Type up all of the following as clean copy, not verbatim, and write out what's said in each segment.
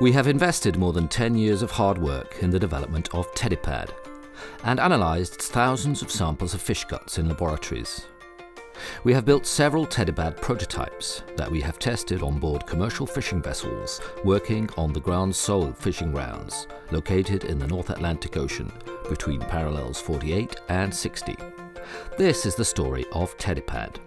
We have invested more than 10 years of hard work in the development of Tedepad and analysed thousands of samples of fish guts in laboratories. We have built several Tedepad prototypes that we have tested on board commercial fishing vessels working on the Grand Sole fishing grounds located in the North Atlantic Ocean between parallels 48 and 60. This is the story of Tedepad.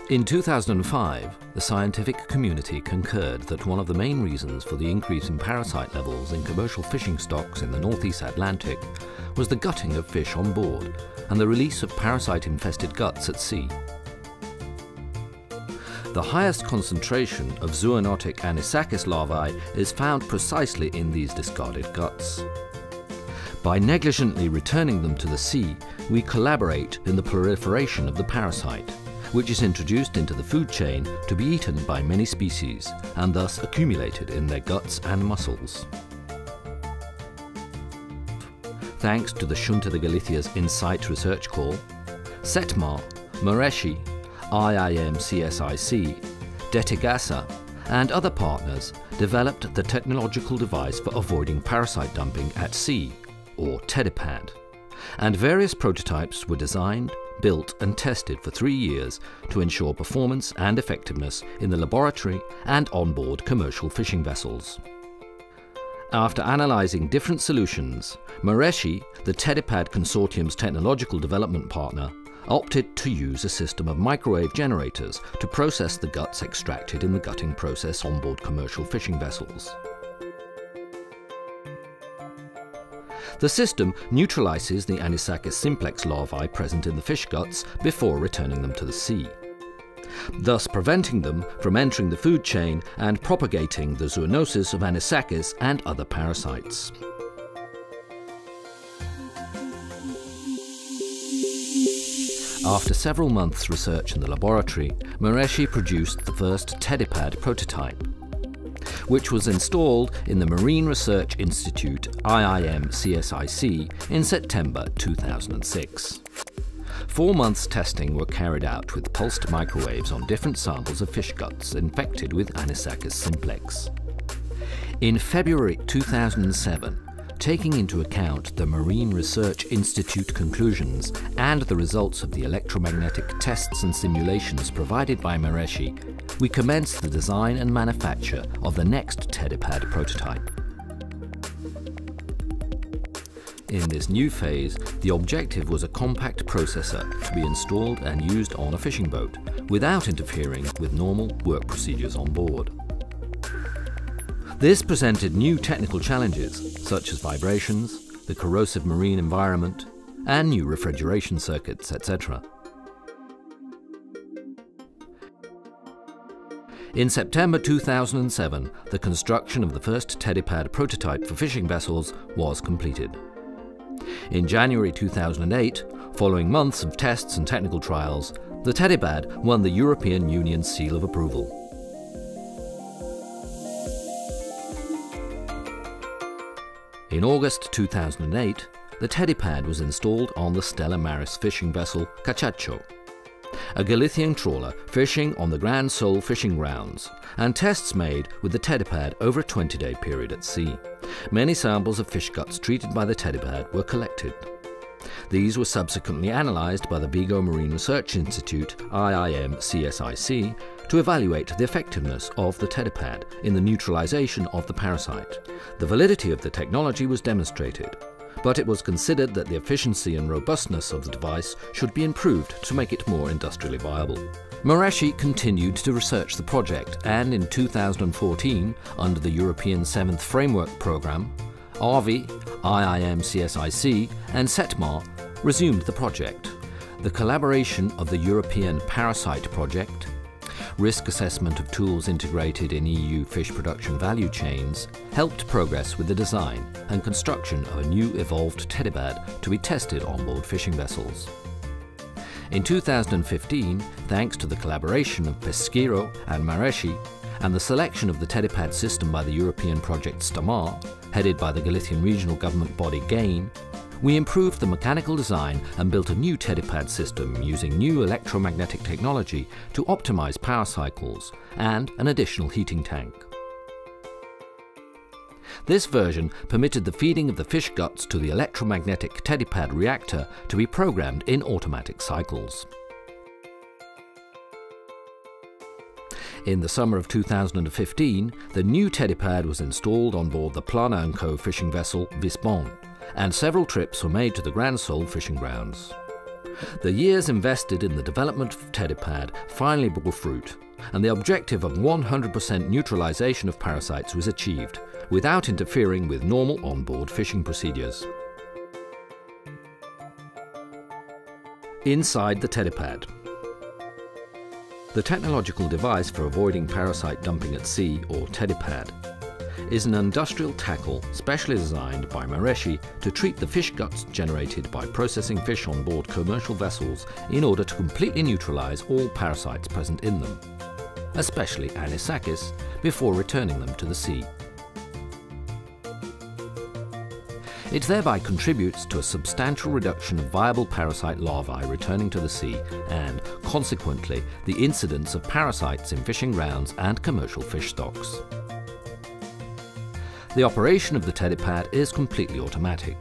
In 2005, the scientific community concurred that one of the main reasons for the increase in parasite levels in commercial fishing stocks in the Northeast Atlantic was the gutting of fish on board and the release of parasite-infested guts at sea. The highest concentration of zoonotic Anisakis larvae is found precisely in these discarded guts. By negligently returning them to the sea, we collaborate in the proliferation of the parasite, which is introduced into the food chain to be eaten by many species and thus accumulated in their guts and muscles. Thanks to the Xunta de Galicia's Insight research call, Setmar, Mareshi, IIM-CSIC, Detegasa and other partners developed the technological device for avoiding parasite dumping at sea, or Tedepad, and various prototypes were designed, built and tested for 3 years to ensure performance and effectiveness in the laboratory and onboard commercial fishing vessels. After analysing different solutions, Mareshi, the Tedepad Consortium's technological development partner, opted to use a system of microwave generators to process the guts extracted in the gutting process onboard commercial fishing vessels. The system neutralizes the Anisakis simplex larvae present in the fish guts before returning them to the sea, thus preventing them from entering the food chain and propagating the zoonosis of Anisakis and other parasites. After several months' research in the laboratory, Mareshi produced the first Tedepad prototype, which was installed in the Marine Research Institute IIM-CSIC in September 2006. 4 months' testing were carried out with pulsed microwaves on different samples of fish guts infected with Anisakis simplex. In February 2007, taking into account the Marine Research Institute conclusions and the results of the electromagnetic tests and simulations provided by Mareshi, we commenced the design and manufacture of the next Tedepad prototype. In this new phase, the objective was a compact processor to be installed and used on a fishing boat without interfering with normal work procedures on board. This presented new technical challenges such as vibrations, the corrosive marine environment, and new refrigeration circuits, etc. In September 2007, the construction of the first Tedepad prototype for fishing vessels was completed. In January 2008, following months of tests and technical trials, the Tedepad won the European Union seal of approval. In August 2008, the Tedepad was installed on the Stella Maris fishing vessel Cachacho, a Galician trawler fishing on the Grand Sole fishing grounds, and tests made with the Tedepad over a 20-day period at sea. Many samples of fish guts treated by the Tedepad were collected. These were subsequently analysed by the Vigo Marine Research Institute IIM-CSIC to evaluate the effectiveness of the Tedepad in the neutralisation of the parasite. The validity of the technology was demonstrated, but it was considered that the efficiency and robustness of the device should be improved to make it more industrially viable. Mareshi continued to research the project, and in 2014, under the European 7th Framework Programme, RV, IIM-CSIC and Setmar resumed the project. The collaboration of the European Parasite Project, risk assessment of tools integrated in EU fish production value chains, helped progress with the design and construction of a new evolved Tedepad to be tested on board fishing vessels. In 2015, thanks to the collaboration of Pesquero and Mareshi and the selection of the Tedepad system by the European project STAMAR, headed by the Galician regional government body GAIN, we improved the mechanical design and built a new Tedepad system using new electromagnetic technology to optimize power cycles and an additional heating tank. This version permitted the feeding of the fish guts to the electromagnetic Tedepad reactor to be programmed in automatic cycles. In the summer of 2015, the new Tedepad was installed on board the Plana & Co. fishing vessel Visbon, and several trips were made to the Grand Sole fishing grounds. The years invested in the development of Tedepad finally bore fruit, and the objective of 100% neutralization of parasites was achieved, without interfering with normal on-board fishing procedures. Inside the Tedepad. The technological device for avoiding parasite dumping at sea, or Tedepad, is an industrial tackle specially designed by Mareshi to treat the fish guts generated by processing fish on board commercial vessels in order to completely neutralize all parasites present in them, especially anisakis, before returning them to the sea. It thereby contributes to a substantial reduction of viable parasite larvae returning to the sea and, consequently, the incidence of parasites in fishing grounds and commercial fish stocks. The operation of the Tedepad is completely automatic,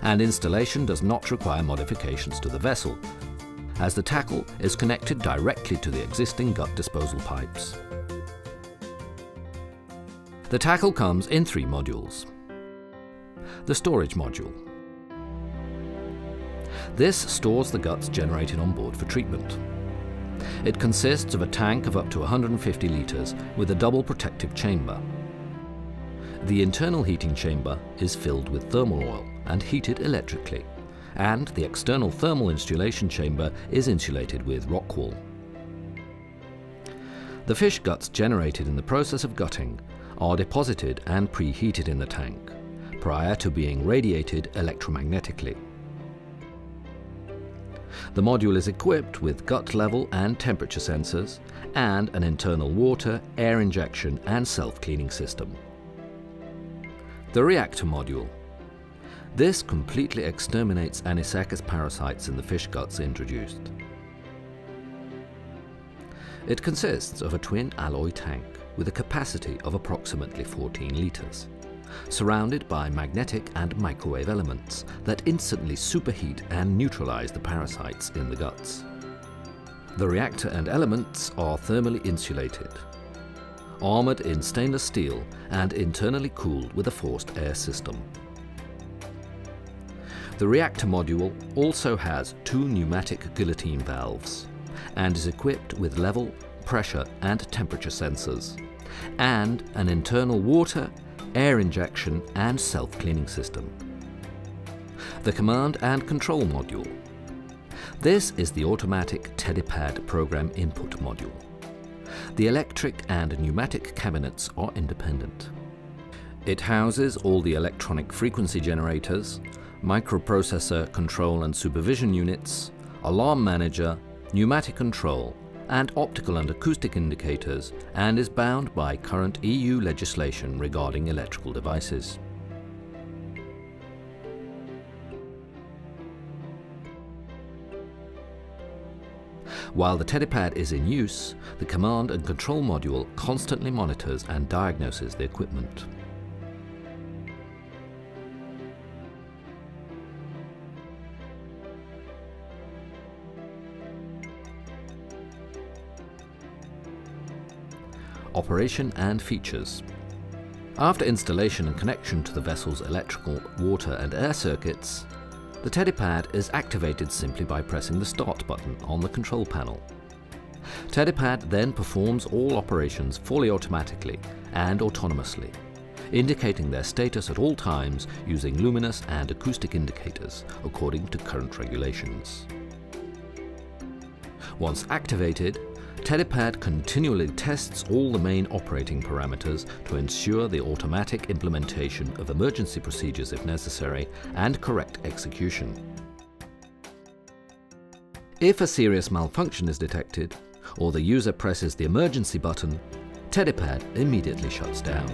and installation does not require modifications to the vessel, as the tackle is connected directly to the existing gut disposal pipes. The tackle comes in 3 modules. The storage module. This stores the guts generated on board for treatment. It consists of a tank of up to 150 litres with a double protective chamber. The internal heating chamber is filled with thermal oil and heated electrically, and the external thermal insulation chamber is insulated with rock wool. The fish guts generated in the process of gutting are deposited and preheated in the tank, prior to being radiated electromagnetically. The module is equipped with gut level and temperature sensors and an internal water, air injection and self-cleaning system. The reactor module. This completely exterminates anisakis parasites in the fish guts introduced. It consists of a twin alloy tank with a capacity of approximately 14 litres. Surrounded by magnetic and microwave elements that instantly superheat and neutralize the parasites in the guts. The reactor and elements are thermally insulated, armored in stainless steel and internally cooled with a forced air system. The reactor module also has 2 pneumatic guillotine valves and is equipped with level, pressure and temperature sensors, and an internal water, air injection and self-cleaning system. The command and control module. This is the automatic Tedepad program input module. The electric and pneumatic cabinets are independent. It houses all the electronic frequency generators, microprocessor control and supervision units, alarm manager, pneumatic control, and optical and acoustic indicators, and is bound by current EU legislation regarding electrical devices. While the Tedepad is in use, the command and control module constantly monitors and diagnoses the equipment. Operation and features. After installation and connection to the vessel's electrical, water and air circuits, the Tedepad is activated simply by pressing the Start button on the control panel. Tedepad then performs all operations fully automatically and autonomously, indicating their status at all times using luminous and acoustic indicators according to current regulations. Once activated, Tedepad continually tests all the main operating parameters to ensure the automatic implementation of emergency procedures if necessary and correct execution. If a serious malfunction is detected or the user presses the emergency button, Tedepad immediately shuts down.